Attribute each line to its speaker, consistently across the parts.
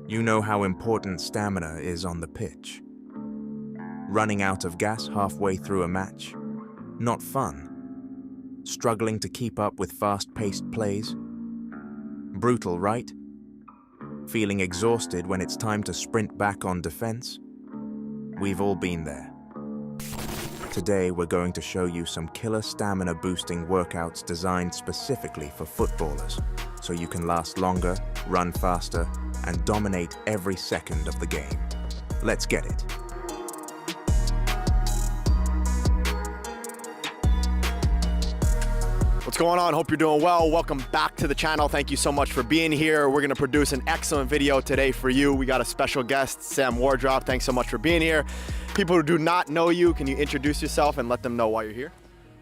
Speaker 1: You know how important stamina is on the pitch. Running out of gas halfway through a match? Not fun. Struggling to keep up with fast-paced plays? Brutal, right? Feeling exhausted when it's time to sprint back on defense? We've all been there. Today, we're going to show you some killer stamina-boosting workouts designed specifically for footballers, so you can last longer, run faster, and dominate every second of the game. Let's get it.
Speaker 2: What's going on? Hope you're doing well. Welcome back to the channel. Thank you so much for being here. We're gonna produce an excellent video today for you. We got a special guest, Sam Wardrop. Thanks so much for being here. People who do not know you, can you introduce yourself and let them know why you're here?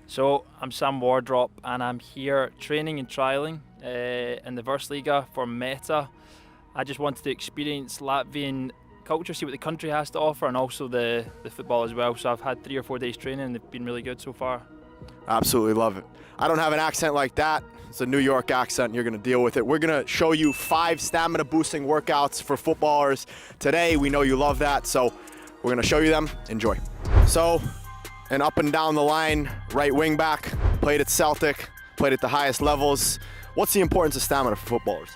Speaker 3: So I'm Sam Wardrop and I'm here training and trialing in the Versliga for Meta. I just wanted to experience Latvian culture, see what the country has to offer, and also the football as well. So I've had 3 or 4 days training and they've been really good so far.
Speaker 2: Absolutely love it. I don't have an accent like that. It's a New York accent. You're going to deal with it. We're going to show you 5 stamina boosting workouts for footballers today. We know you love that, so we're going to show you them. Enjoy. So, an up and down the line right wing back, played at Celtic, played at the highest levels. What's the importance of stamina for footballers?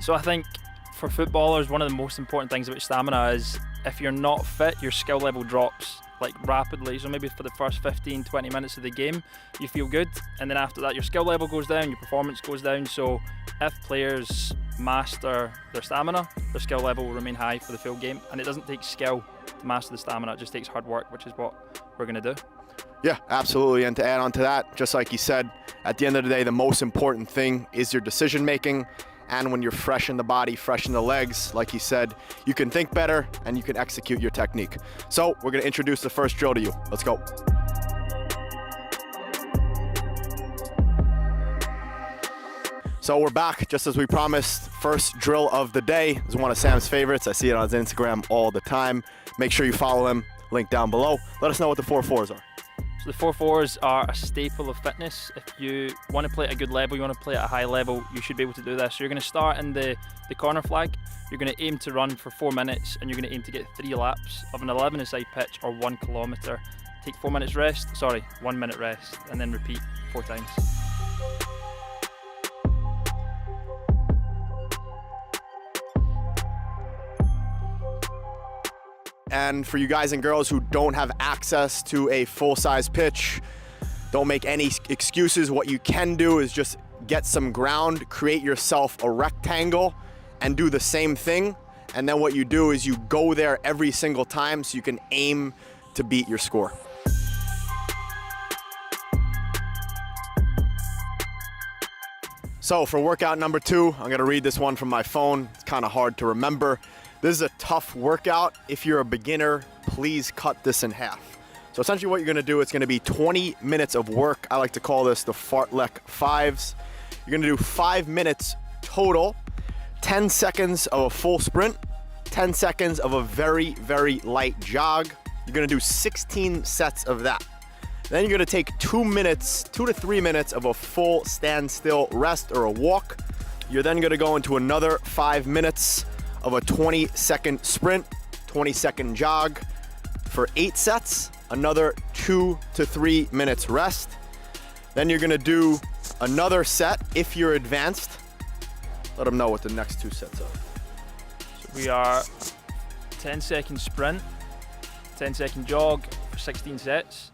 Speaker 3: So I think for footballers, one of the most important things about stamina is if you're not fit, your skill level drops like rapidly. So maybe for the first 15-20 minutes of the game you feel good, and then after that your skill level goes down, your performance goes down. So if players master their stamina, their skill level will remain high for the full game. And it doesn't take skill to master the stamina, it just takes hard work, which is what we're going to do.
Speaker 2: Yeah, absolutely. And to add on to that, just like you said, at the end of the day, the most important thing is your decision making. And when you're fresh in the body, fresh in the legs, like he said, you can think better and you can execute your technique. So we're gonna introduce the first drill to you. Let's go. So we're back, just as we promised. First drill of the day is one of Sam's favorites. I see it on his Instagram all the time. Make sure you follow him, link down below. Let us know what the 4-4s are.
Speaker 3: So the 4-4s are a staple of fitness. If you want to play at a good level, you want to play at a high level, you should be able to do this. So you're going to start in the corner flag. You're going to aim to run for 4 minutes, and you're going to aim to get 3 laps of an 11-a-side pitch or 1 kilometre. Take 1 minute rest, and then repeat 4 times.
Speaker 2: And for you guys and girls who don't have access to a full-size pitch, don't make any excuses. What you can do is just get some ground, create yourself a rectangle, and do the same thing. And then what you do is you go there every single time so you can aim to beat your score. So for workout number 2, I'm gonna read this one from my phone. It's kind of hard to remember. This is a tough workout. If you're a beginner, please cut this in half. So essentially what you're gonna do, it's gonna be 20 minutes of work. I like to call this the fartlek 5s. You're gonna do 5 minutes total, 10 seconds of a full sprint, 10 seconds of a very, very light jog. You're gonna do 16 sets of that. Then you're gonna take 2 to 3 minutes of a full standstill rest or a walk. You're then gonna go into another 5 minutes of a 20-second sprint, 20-second jog for 8 sets, another 2 to 3 minutes rest. Then you're gonna do another set if you're advanced. Let them know what the next 2 sets are.
Speaker 3: So we are 10-second sprint, 10-second jog for 16 sets.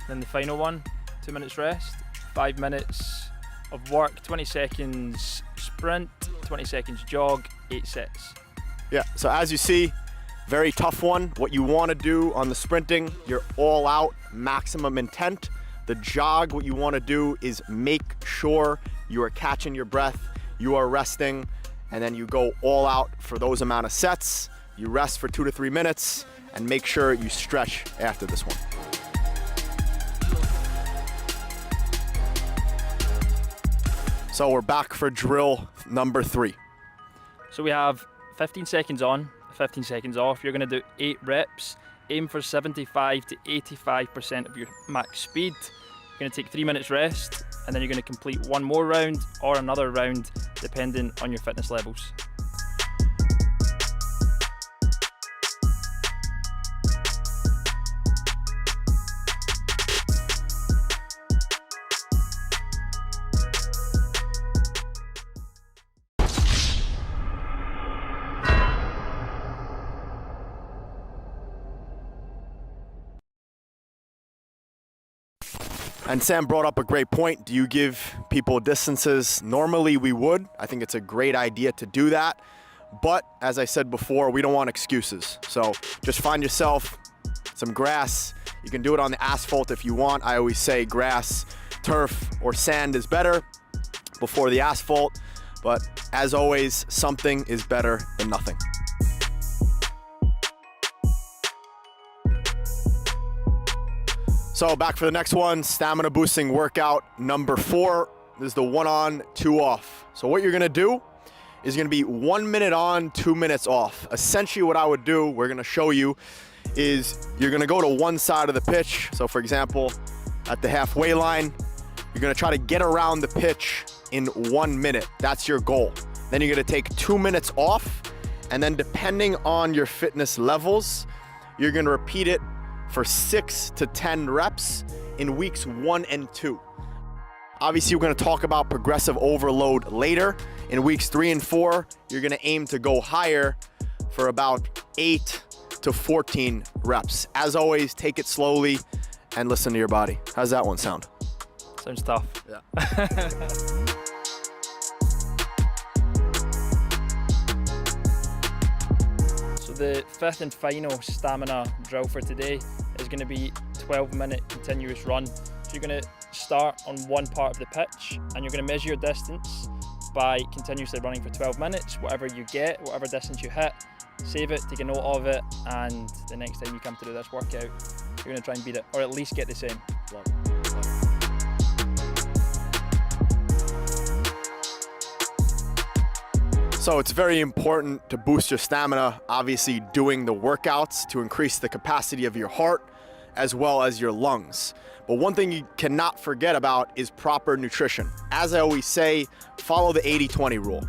Speaker 3: Then the final one, 2 minutes rest, 5 minutes of work, 20 seconds sprint, 20 seconds jog, 8 sets.
Speaker 2: Yeah, so as you see, very tough one. What you want to do on the sprinting, you're all out, maximum intent. The jog, what you want to do is make sure you are catching your breath, you are resting, and then you go all out for those amount of sets. You rest for 2 to 3 minutes, and make sure you stretch after this one. So we're back for drill number 3.
Speaker 3: So we have 15 seconds on, 15 seconds off. You're going to do 8 reps. Aim for 75 to 85% of your max speed. You're going to take 3 minutes rest, and then you're going to complete 1 more round or another round, depending on your fitness levels.
Speaker 2: And Sam brought up a great point. Do you give people distances? Normally we would. I think it's a great idea to do that. But as I said before, we don't want excuses. So just find yourself some grass. You can do it on the asphalt if you want. I always say grass, turf, or sand is better before the asphalt. But as always, something is better than nothing. So back for the next one, stamina boosting workout number 4. This is the 1 on, 2 off. So what you're gonna do is gonna be 1 minute on, 2 minutes off. Essentially what I would do, we're gonna show you, is you're gonna go to one side of the pitch. So for example, at the halfway line, you're gonna try to get around the pitch in 1 minute. That's your goal. Then you're gonna take 2 minutes off, and then depending on your fitness levels, you're gonna repeat it for 6 to 10 reps in weeks 1 and 2. Obviously, we're gonna talk about progressive overload later. In weeks 3 and 4, you're gonna aim to go higher for about 8 to 14 reps. As always, take it slowly and listen to your body. How's that one sound?
Speaker 3: Sounds tough.
Speaker 2: Yeah.
Speaker 3: So the 5th and final stamina drill for today is going to be 12-minute continuous run. So you're going to start on one part of the pitch and you're going to measure your distance by continuously running for 12 minutes. Whatever you get, whatever distance you hit, save it, take a note of it, and the next time you come to do this workout, you're going to try and beat it, or at least get the same.
Speaker 2: Love it. Love it. So it's very important to boost your stamina, obviously doing the workouts to increase the capacity of your heart as well as your lungs. But one thing you cannot forget about is proper nutrition. As I always say, follow the 80-20 rule.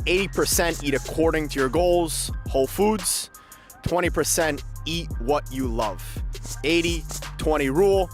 Speaker 2: 80% eat according to your goals, whole foods. 20% eat what you love. 80-20 rule,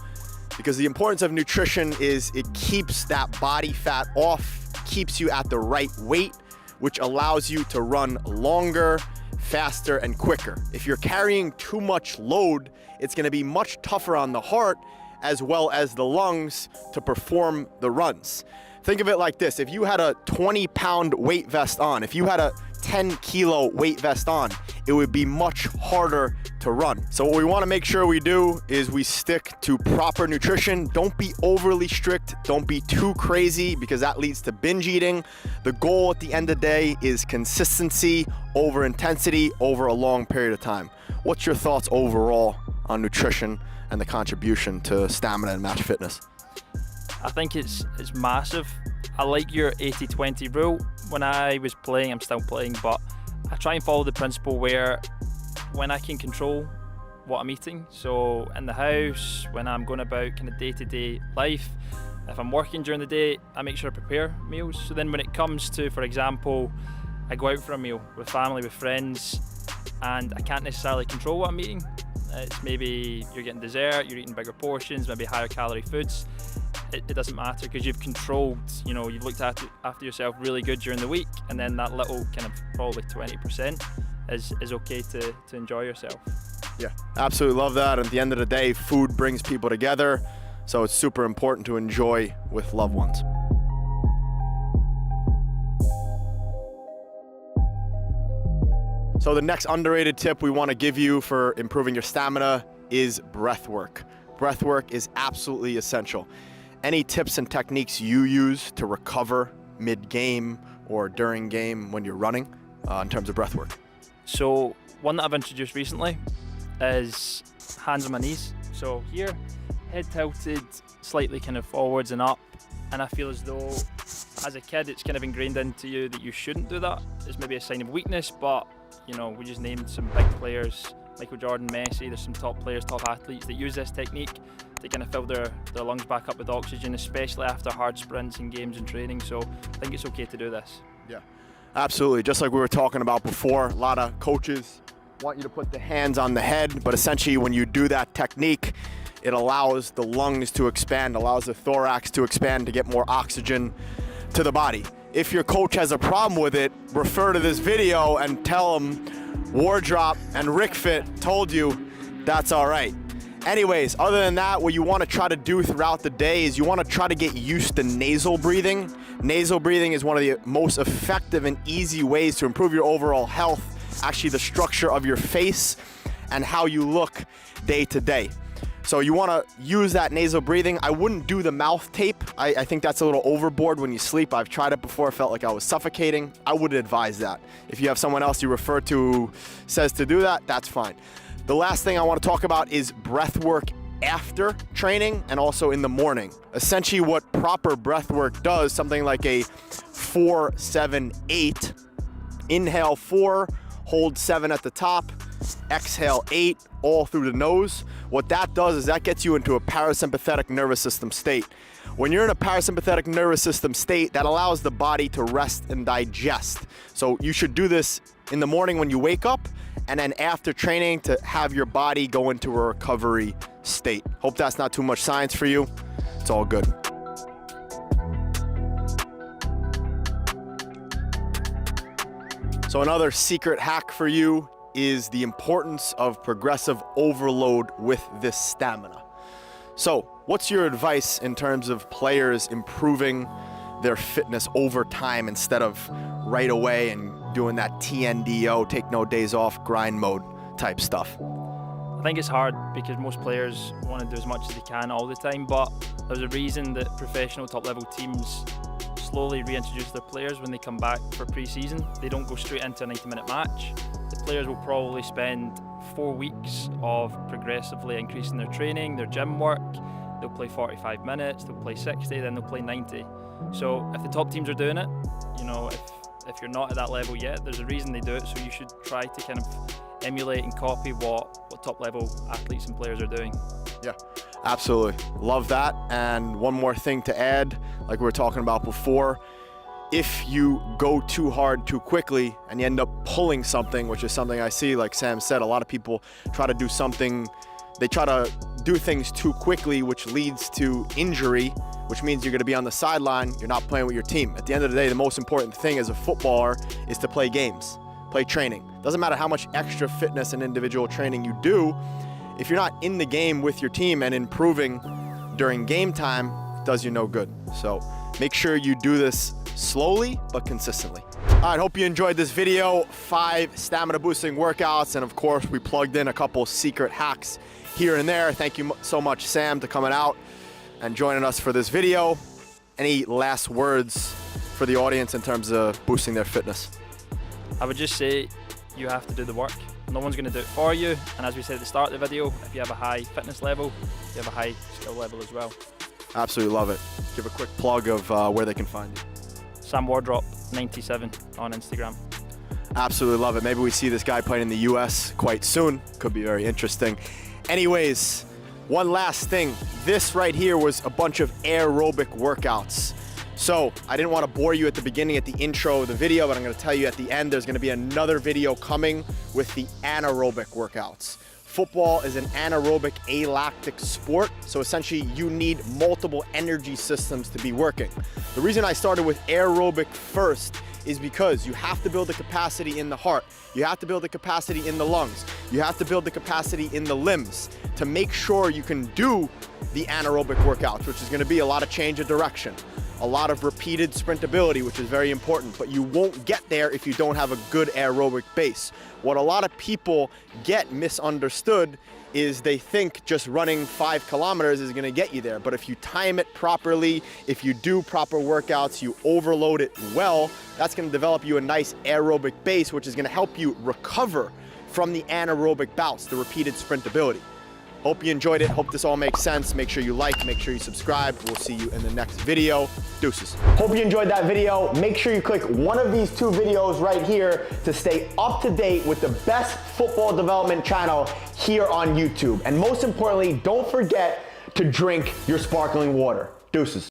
Speaker 2: because the importance of nutrition is it keeps that body fat off, keeps you at the right weight, which allows you to run longer, faster, and quicker. If you're carrying too much load, it's gonna be much tougher on the heart as well as the lungs to perform the runs. Think of it like this: if you had a 20-pound weight vest on, if you had a 10-kilo weight vest on, it would be much harder to run. So what we want to make sure we do is we stick to proper nutrition. Don't be overly strict, don't be too crazy, because that leads to binge eating. The goal at the end of the day is consistency over intensity over a long period of time. What's your thoughts overall on nutrition and the contribution to stamina and match fitness?
Speaker 3: I think it's massive. I like your 80-20 rule. When I was playing, I'm still playing, but I try and follow the principle where when I can control what I'm eating, so in the house, when I'm going about kind of day-to-day life, if I'm working during the day, I make sure I prepare meals. So then when it comes to, for example, I go out for a meal with family, with friends, and I can't necessarily control what I'm eating. It's maybe you're getting dessert, you're eating bigger portions, maybe higher calorie foods. It doesn't matter, because you've controlled, you've looked after yourself really good during the week, and then that little kind of probably 20% is okay to enjoy yourself.
Speaker 2: Yeah, absolutely love that. And at the end of the day, food brings people together, so it's super important to enjoy with loved ones. So the next underrated tip we want to give you for improving your stamina is breath work. Breath work is absolutely essential. Any tips and techniques you use to recover mid-game or during game when you're running in terms of breath work?
Speaker 3: So one that I've introduced recently is hands on my knees. So here, head tilted, slightly kind of forwards and up. And I feel as though as a kid, it's kind of ingrained into you that you shouldn't do that. It's maybe a sign of weakness, but we just named some big players, Michael Jordan, Messi. There's some top players, top athletes that use this technique to kind of fill their lungs back up with oxygen, especially after hard sprints and games and training. So I think it's okay to do this.
Speaker 2: Yeah, absolutely. Just like we were talking about before, a lot of coaches want you to put the hands on the head, but essentially when you do that technique, it allows the lungs to expand, allows the thorax to expand to get more oxygen to the body. If your coach has a problem with it, refer to this video and tell them Wardrop and Rick Fit told you that's all right. Anyways, other than that, what you want to try to do throughout the day is you want to try to get used to nasal breathing. Nasal breathing is one of the most effective and easy ways to improve your overall health, actually the structure of your face and how you look day to day. So you want to use that nasal breathing. I wouldn't do the mouth tape. I think that's a little overboard when you sleep. I've tried it before. I felt like I was suffocating. I would advise that. If you have someone else you refer to who says to do that, that's fine. The last thing I want to talk about is breath work after training and also in the morning. Essentially what proper breath work does, something like a 4-7-8. Inhale 4, hold 7 at the top, exhale 8, all through the nose. What that does is that gets you into a parasympathetic nervous system state. When you're in a parasympathetic nervous system state, that allows the body to rest and digest. So you should do this in the morning when you wake up, and then after training to have your body go into a recovery state. Hope that's not too much science for you. It's all good. So another secret hack for you is the importance of progressive overload with this stamina. So what's your advice in terms of players improving their fitness over time instead of right away and doing that TNDO, take no days off, grind mode type stuff?
Speaker 3: I think it's hard because most players want to do as much as they can all the time, but there's a reason that professional top-level teams slowly reintroduce their players when they come back for pre-season. They don't go straight into a 90-minute match. The players will probably spend 4 weeks of progressively increasing their training, their gym work. They'll play 45 minutes, they'll play 60, then they'll play 90. So if the top teams are doing it, you know, if you're not at that level yet, there's a reason they do it, so you should try to kind of emulate and copy what top level athletes and players are doing.
Speaker 2: Yeah, absolutely. Love that. And one more thing to add, like we were talking about before, if you go too hard too quickly and you end up pulling something, which is something I see, like Sam said, a lot of people try to do something, they try to do things too quickly, which leads to injury, which means you're going to be on the sideline, you're not playing with your team. At the end of the day, the most important thing as a footballer is to play games, play training. Doesn't matter how much extra fitness and individual training you do, if you're not in the game with your team and improving during game time, it does you no good. So make sure you do this slowly but consistently. All right, hope you enjoyed this video. 5 stamina boosting workouts, and of course we plugged in a couple secret hacks here and there. Thank you so much, Sam, for coming out and joining us for this video. Any last words for the audience in terms of boosting their fitness?
Speaker 3: I would just say you have to do the work. No one's going to do it for you, and as we said at the start of the video, if you have a high fitness level, you have a high skill level as well.
Speaker 2: Absolutely love it. Give a quick plug of where they can find you.
Speaker 3: Sam Wardrop 97 on Instagram.
Speaker 2: Absolutely love it. Maybe we see this guy playing in the US quite soon. Could be very interesting. Anyways, one last thing. This right here was a bunch of aerobic workouts. So I didn't want to bore you at the beginning, at the intro of the video, but I'm going to tell you at the end, there's going to be another video coming with the anaerobic workouts. Football is an anaerobic alactic sport, so essentially you need multiple energy systems to be working. The reason I started with aerobic first is because you have to build the capacity in the heart, you have to build the capacity in the lungs, you have to build the capacity in the limbs to make sure you can do the anaerobic workouts, which is going to be a lot of change of direction, a lot of repeated sprintability, which is very important, but you won't get there if you don't have a good aerobic base. What a lot of people get misunderstood is they think just running 5 kilometers is gonna get you there, but if you time it properly, if you do proper workouts, you overload it well, that's gonna develop you a nice aerobic base, which is gonna help you recover from the anaerobic bouts, the repeated sprintability. Hope you enjoyed it. Hope this all makes sense. Make sure you like, make sure you subscribe. We'll see you in the next video. Deuces. Hope you enjoyed that video. Make sure you click one of these 2 videos right here to stay up to date with the best football development channel here on YouTube. And most importantly, don't forget to drink your sparkling water. Deuces.